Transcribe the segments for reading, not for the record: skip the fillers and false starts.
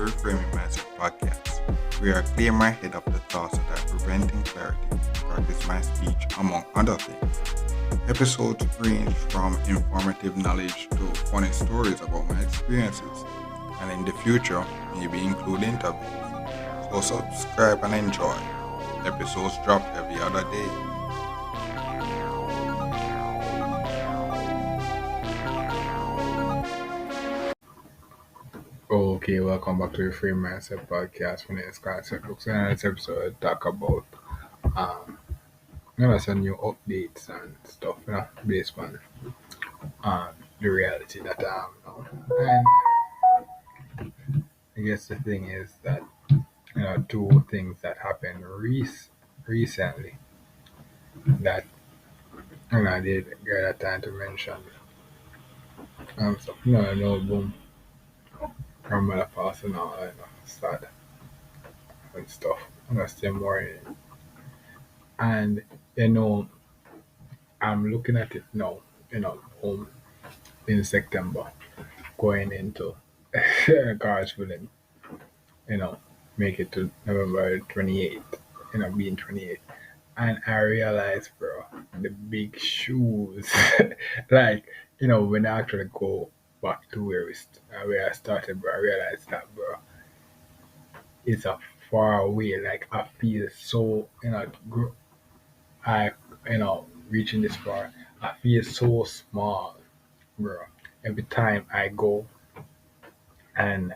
Reframing Mindset podcast. We are clear my head of the thoughts that are preventing clarity, practice my speech, among other things. Episodes range from informative knowledge to funny stories about my experiences, and in the future, maybe include interviews. So subscribe and enjoy. Episodes drop every other day. Okay, welcome back to the Free Mindset Podcast. My name is Concept Books, and in this episode, I talk about um, some new updates and stuff, based on the reality that I am now. And I guess the thing is that two things that happened recently that I did get a time to mention. So boom, grandmother passing out, sad and stuff. I'm still mourning, and you know. I'm looking at it now, home in September, going into God's willing, you know, make it to November 28th, being 28. And I realized, bro, the big shoes, like, when I actually go back to where I started, bro, I realized that, bro, it's a far away. Like, I feel so, I, reaching this far, I feel so small, bro. Every time I go and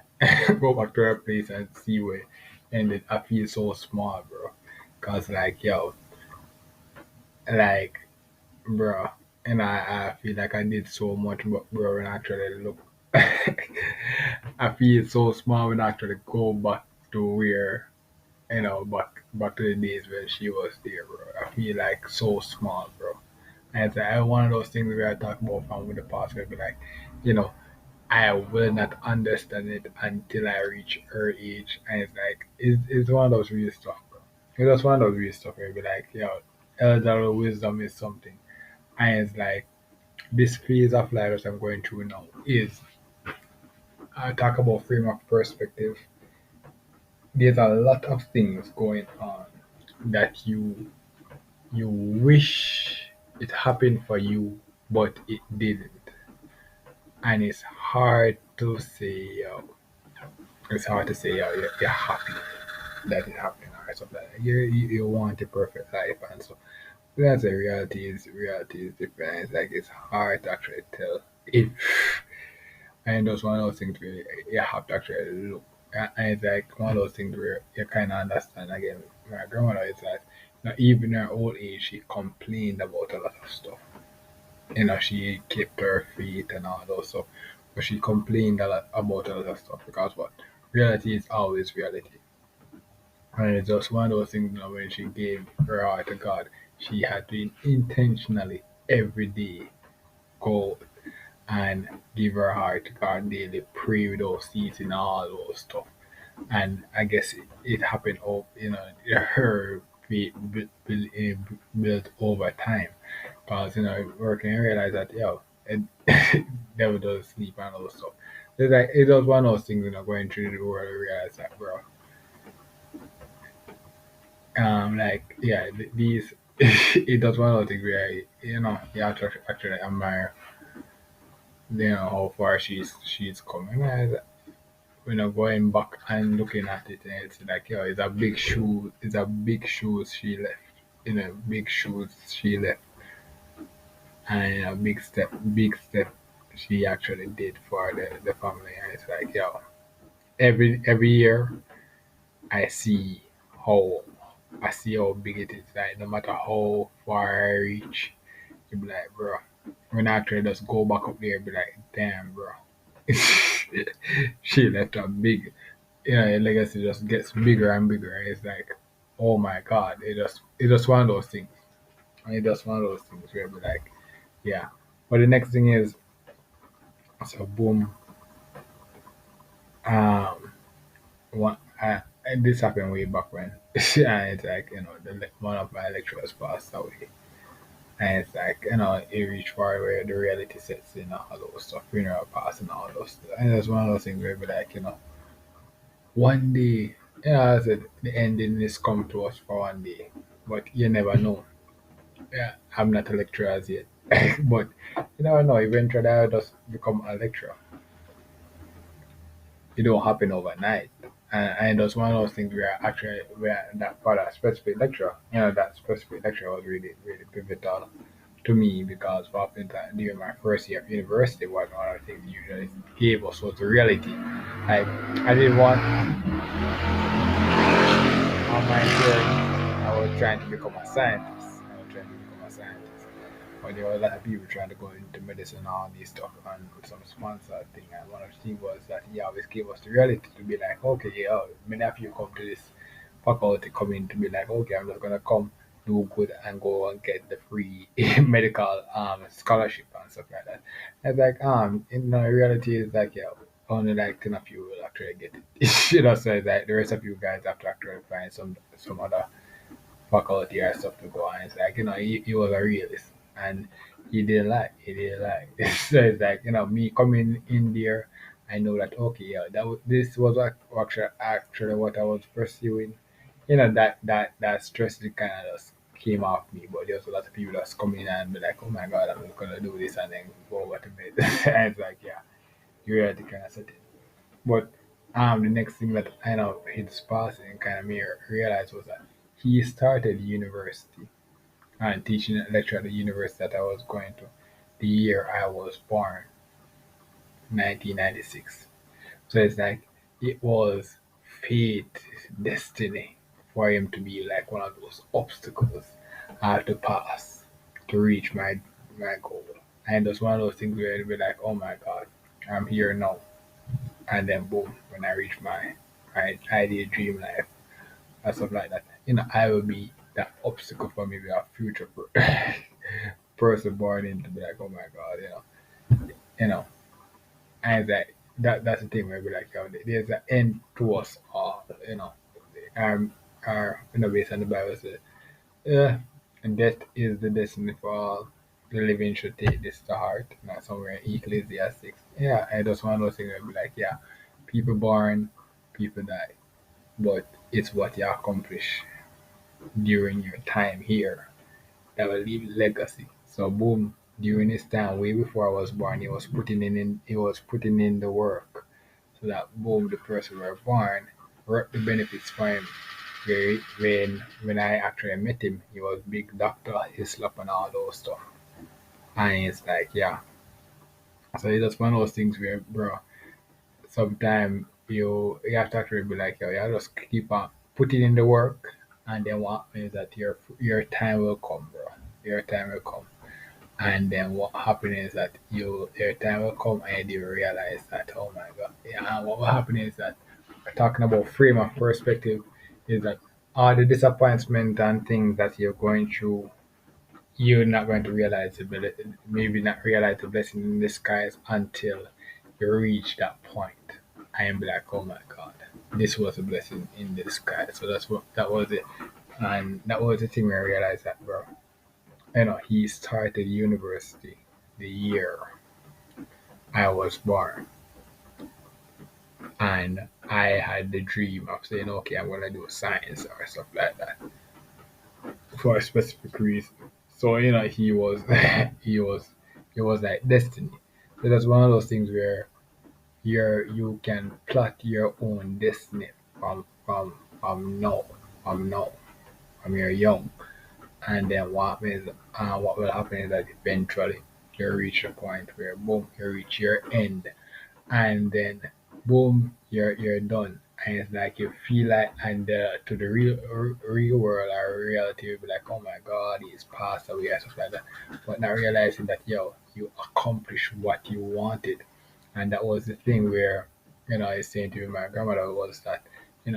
go back to that place and see where ended, I feel so small, bro. Cause like yo, like bro, and I feel like I did so much, but bro, when I actually look, I feel so small when I actually go back to where back to the days when she was there, bro. I feel like so small, bro. And it's like one of those things where I talk about from with the past, where be like, you know, I will not understand it until I reach her age. And it's like, it's one of those weird stuff, bro. It's just one of those weird stuff where you be like, elder wisdom is something. And it's like, this phase of life that I'm going through now is, I talk about frame of perspective. There's a lot of things going on that you wish it happened for you, but it didn't. And it's hard to say, it's hard to say, you're happy that it happened or something like that. You want a perfect life and so that's the reality is different. It's like it's hard to actually tell if and that's one of those things where you have to actually look. And it's like one of those things where you kind of understand again. My grandmother is like, even in her old age, she complained about a lot of stuff. She kept her feet and all those stuff. But she complained a lot about a lot of stuff because what? Reality is always reality. And it's just one of those things, when she gave her heart to God, she had to intentionally every day go and give her heart to God daily, pray without ceasing, all those stuff. And I guess it happened over, her faith built over time. Because, working and realize that, it never does sleep and all those stuff. It's like, it was one of those things, going through the world, I realized that, bro, like these it does one of the things where you have to actually admire how far she's coming and going back and looking at it, and it's like it's a big shoe, it's a big shoes she left, big shoes she left, and a big step she actually did for the family. And it's like every year I see how how big it is. Like no matter how far I reach, you be like, bro. When I actually just go back up there, be like, damn, bro. She left a big, your legacy just gets bigger and bigger. And it's like, oh my god, it just one of those things. And it just one of those things where be like, yeah. But the next thing is, so boom, um, one, and this happened way back when, and it's like one of my lecturers passed away. And it's like, it reached far where the reality sets in, all those stuff, funeral pass and all those stuff. And it's one of those things where be like, One day, I said the ending is come to us for one day, but you never know. Yeah, I'm not a lecturer as yet, but you never know. Eventually, I'll just become a lecturer. It don't happen overnight. And that's one of those things where actually where that for that specific lecture, that specific lecture was really, really pivotal to me because oftentimes during my first year of university, one of the things they usually gave us was the reality. Like I didn't want on my journey, I was trying to become a scientist. I was trying to become a scientist. But there were a lot of people trying to go into medicine and all these stuff and with some sponsor thing. And one of the things was that he always gave us the reality to be like, okay, yeah, many of you come to this faculty come in to be like, okay, I'm just gonna come do good and go and get the free medical scholarship and stuff like that. And it's like, reality is like, yeah, only like 10 of you will actually get it. So it's like the rest of you guys have to actually find some other faculty or stuff to go, and it's like he was a realist and he didn't lie. So it's like me coming in there, I know that okay, yeah, this was actually what I was pursuing. That stress that kind of just came off me, but there's a lot of people that's coming in and be like, oh my god, I'm gonna do this and then go over to bed. And it's like, yeah, you reality kind of set it. But the next thing that I know his passing kind of me realized was that he started university and teaching a lecture at the university that I was going to the year I was born, 1996. So it's like it was fate, destiny for him to be like one of those obstacles I have to pass to reach my goal. And it's one of those things where it'll be like, oh my god, I'm here now. And then boom, when I reach my ideal dream life and stuff like that, I will be that obstacle for maybe a future person born in to be like, oh my god, you know, and that's the thing where we like, there's an end to us all, um, based on the Bible says, yeah, and death is the destiny for all. The living should take this to heart. Not somewhere in Ecclesiastes. Yeah, and that's one of those things where be like, yeah, people born, people die, but it's what you accomplish during your time here that will leave legacy. So boom, during his time, way before I was born, he was putting in the work. So that boom, the person were born, reap the benefits for him. When I actually met him, he was big doctor, Hislop and all those stuff. And it's like, yeah. So it's just one of those things where, bro, sometimes you have to actually be like, yo, you just keep on putting in the work, and then what means that your time will come, bro. Your time will come. And then what happens is that your time will come and you realize that oh my god. Yeah, and what will happen is that talking about frame of perspective is that all the disappointment and things that you're going through, you're not going to realize maybe not realize the blessing in disguise until you reach that point and be like, oh my god, this was a blessing in disguise. So that was it. And that was the thing where I realized that, bro, he started university the year I was born, and I had the dream of saying, okay, I'm gonna do science or stuff like that for a specific reason. So he was, he was, it was like destiny. So that's one of those things where you can plot your own destiny from now, from now, from you're young. And then what will happen is that eventually you reach a point where boom, you reach your end, and then boom, you're done. And it's like you feel like, and to the real world or reality, you'll be like, oh my god, he's passed away and stuff like that. But not realizing that you accomplished what you wanted, and that was the thing where I was saying to my grandmother was that when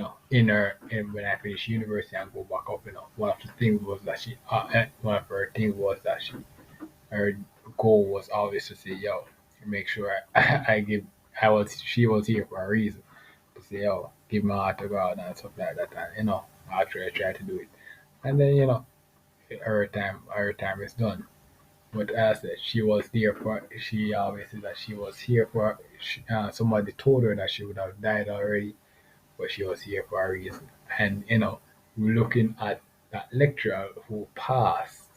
I finished university and go back up, one of the things was that one of her things was that her goal was always to say, yo, make sure I give, she was here for a reason to say, yo, give my heart to God and stuff like that. And, actually I tried to do it. And then, her time is done. But as I said, she always said that she was here for, somebody told her that she would have died already, but she was here for a reason. And looking at that lecturer who passed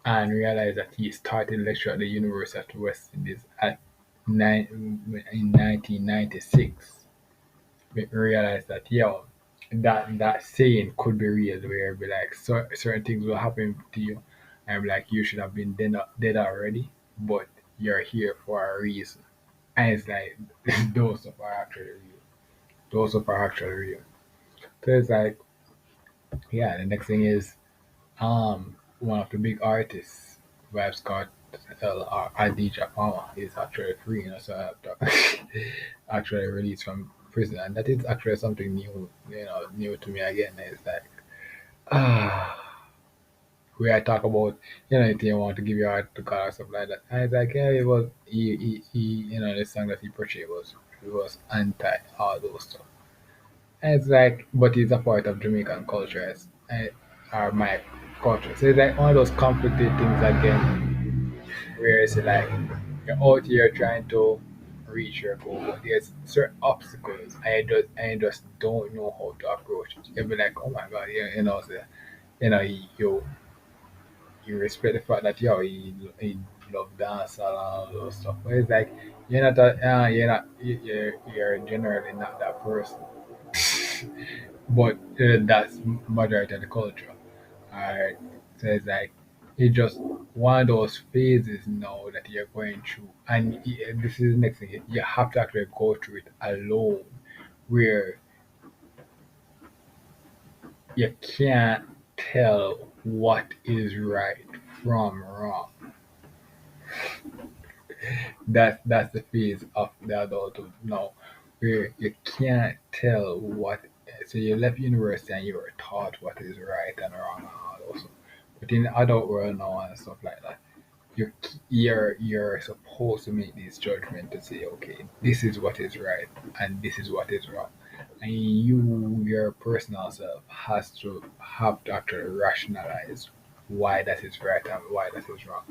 and realized that he started lecture at the University of the West Indies in 1996. We realized that that saying could be real, where be like certain things will happen to you, and be like you should have been dead already, but you're here for a reason. And it's like those of are actually real. Those of are actually real. So it's like, yeah. The next thing is one of the big artists, Vibe Scott Adidja Palmer, is actually free, so I have to actually released from prison, and that is actually something new, new to me again. It's like, ah, where I talk about, if you want to give your art to God or stuff like that, and it's like, yeah, it was he the song that he portrayed was anti all those stuff. And it's like, but it's a part of Jamaican culture, or my culture. So it's like one of those conflicted things again, where it's like you're out here trying to reach your goal, but there's certain obstacles, and you just don't know how to approach it. You'll be like, oh my god, yeah, so, you you respect the fact that you love dance and all those stuff. But it's like you're generally not that person. But that's majority of the culture. Alright. So it's like it's just one of those phases now that you're going through, and this is the next thing. You have to actually go through it alone, where you can't tell what is right from wrong. That's the phase of the adulthood now, where you can't tell what. So you left university and you were taught what is right and wrong and all those. But in the adult world now and stuff like that, you're supposed to make this judgment to say, okay, this is what is right and this is what is wrong, and your personal self has to have to actually rationalize why that is right and why that is wrong.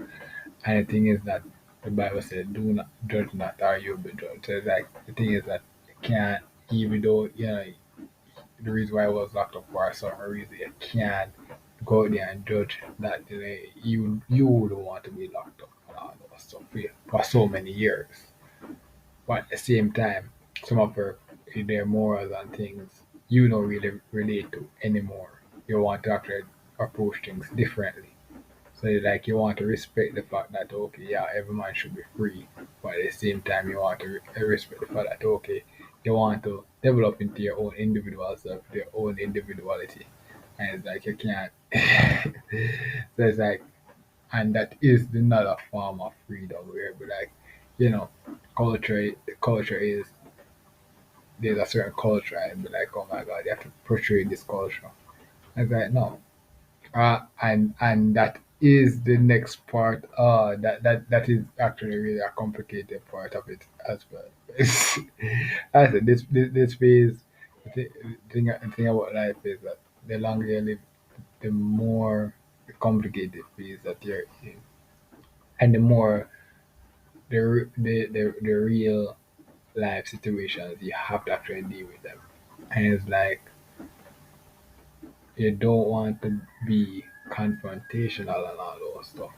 And the thing is that the Bible said, "Do not judge, not or you'll be judged." So it's like the thing is that you can't, even though the reason why I was locked up for some reason, you can't go out there and judge that you would want to be locked up and all that stuff for so many years. But at the same time, some of their morals and things you don't really relate to anymore. You want to actually approach things differently. So it's like you want to respect the fact that okay, yeah, every man should be free, but at the same time you want to respect the fact that okay, you want to develop into your own individual self, your own individuality, and it's like you can't. So it's like, and that is another form of freedom where we like, you know, culture is there's a certain culture and be like, oh my god, you have to portray this culture. And it's like no, and that is the next part. That is actually really a complicated part of it as well. I said this phase. The thing about life is that the longer you live, the more complicated phase that you're in, and the more the real life situations you have to actually deal with them. And it's like you don't want to be confrontational and all those stuff,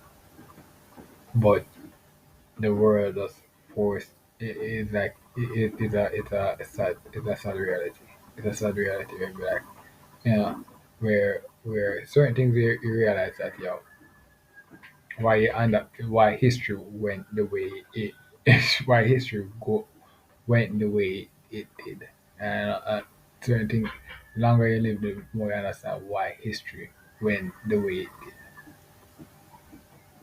but the world just force it is like it's a sad reality. It's a sad reality where you're like, where certain things you realize that why you end up why history went the way it why history went the way it did, and certain things, the longer you live, the more you understand why history went the way it did,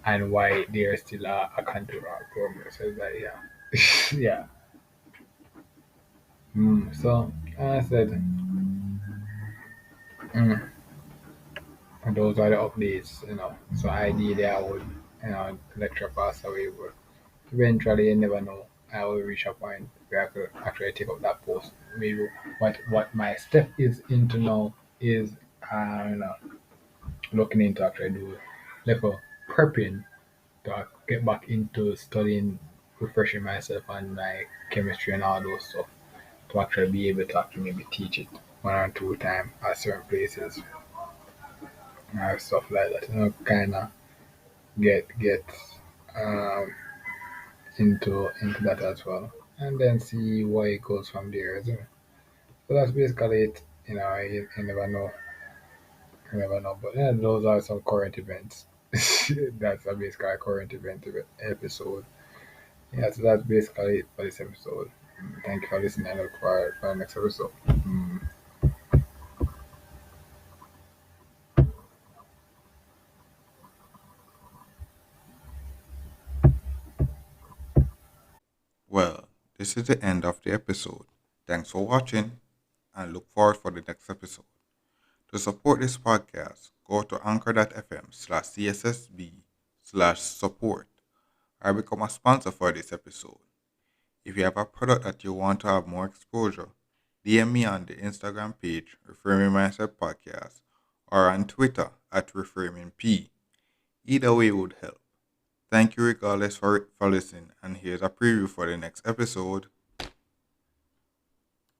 and why there's still a country of progress. So it's like, yeah, yeah. So as I said, mm, those are the updates. So ideally, I would, lecture pass away, but eventually, you never know. I will reach a point where I could actually take up that post. Maybe what my step is into now is, looking into actually do level prepping to get back into studying, refreshing myself on my chemistry and all those stuff. to actually be able to actually maybe teach it 1 or 2 times at certain places or stuff like that. Kind of get um, into that as well, and then see where it goes from there as well. So that's basically it. You never know, you never know. But yeah, those are some current events. That's a basically a current event episode. Yeah, so that's basically it for this episode. Thank you for listening. I look forward for the next episode. Well, this is the end of the episode. Thanks for watching and look forward for the next episode. To support this podcast, go to anchor.fm/cssb/support or become a sponsor for this episode. If you have a product that you want to have more exposure, DM me on the Instagram page, Reframing Mindset Podcast, or on Twitter at ReframingP. Either way would help. Thank you regardless for listening, and here's a preview for the next episode.